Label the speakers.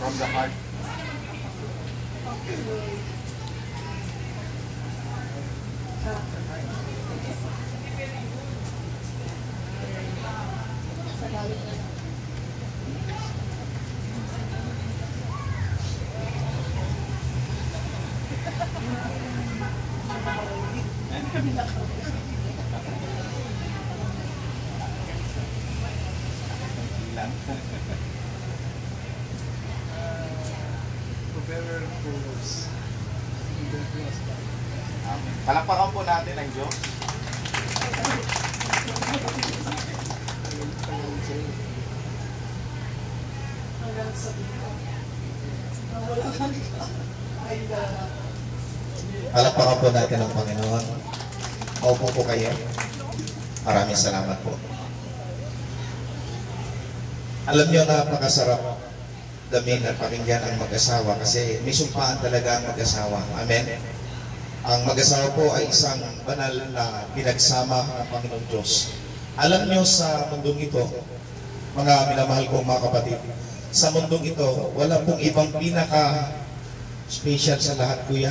Speaker 1: from the heart. Palakpakan po natin ang Diyos.
Speaker 2: Palakpakan po natin ang Panginoon. Maupo po kayo. Maraming salamat po. Alam niyo, napakasarap damin at pakinggan ang mag-asawa kasi may sumpaan talaga ang mag-asawa. Amen? Ang mag-asawa po ay isang banal na pinagsama ng Panginoon Diyos. Alam niyo, sa mundong ito, mga minamahal kong mga kapatid, sa mundong ito, wala pong ibang pinaka-special sa lahat, kuya.